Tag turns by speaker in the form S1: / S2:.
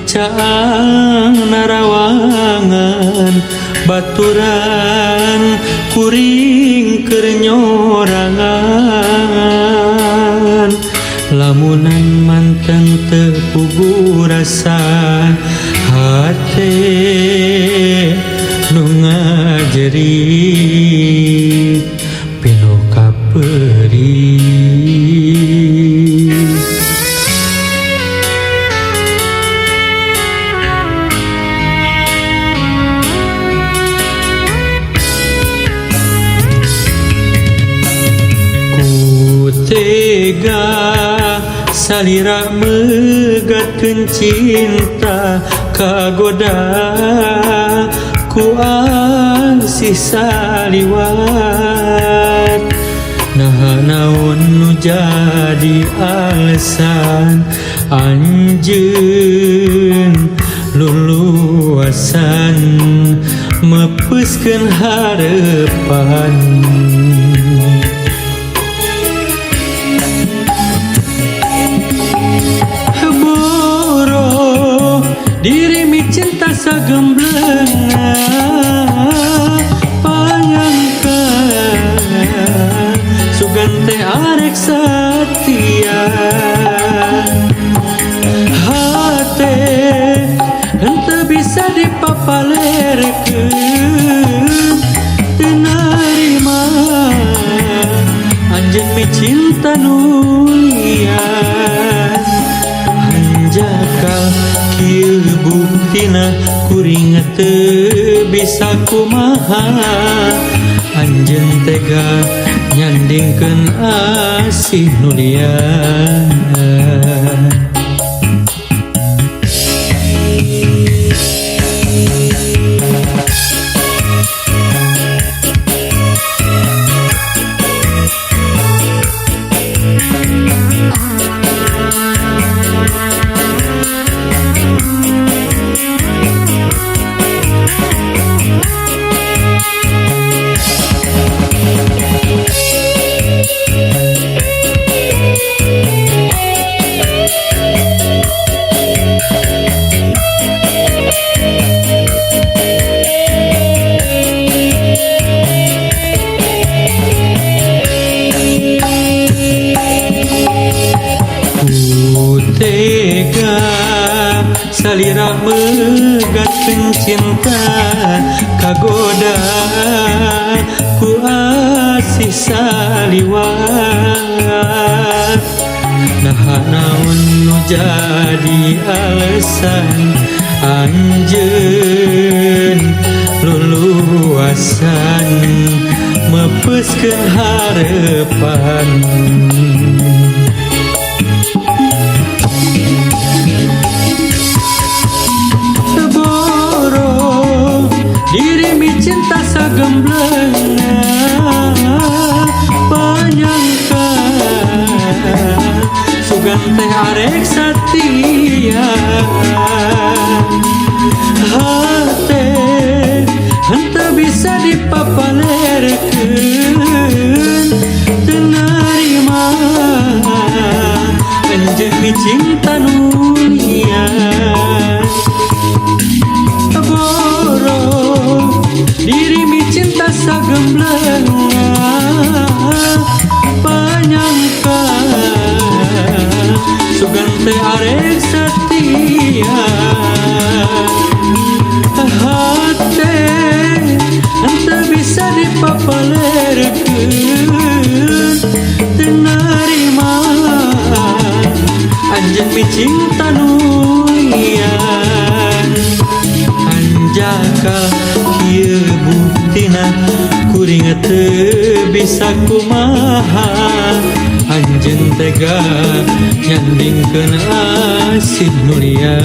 S1: caang narawangan baturan kuring keur nyorangan lamunan manteng teu puguh rasa hate nu ngajerit pinu kapeuri. Tega salira megatkeun cinta kagoda ku asih saliwat nah naon nu jadi alasan anjeun luluasan mepeskeun harepan. Diri mi cinta sagemblengna panyangka sugan teh arek satia hate henteu bisa dipapalerkeun teu narima anjeun mi cinta nu liar hanjakal kieu buktina kuring teu bisa kumaha anjeun tega nyandingkeun asih nu liar. Tega salira megatkeun cinta kagoda ku asih saliwat nah naon nu jadi alasan anjeun luluasan mepeskeun harepan. Diri mi cinta sagemblengna panyangka sugan teh arek satia hate henteu bisa dipapalerkeun teu narima anjeun mi cinta nu liar. Diri mi cinta sagemblengna panyangka sugan teh arek satia hate henteu bisa dipapalerkeun teu narima anjeun mi cinta nu liar hanjakal kieu buktina kuring teu bisa kumaha anjeun tega nyandingkeun asih nu liar.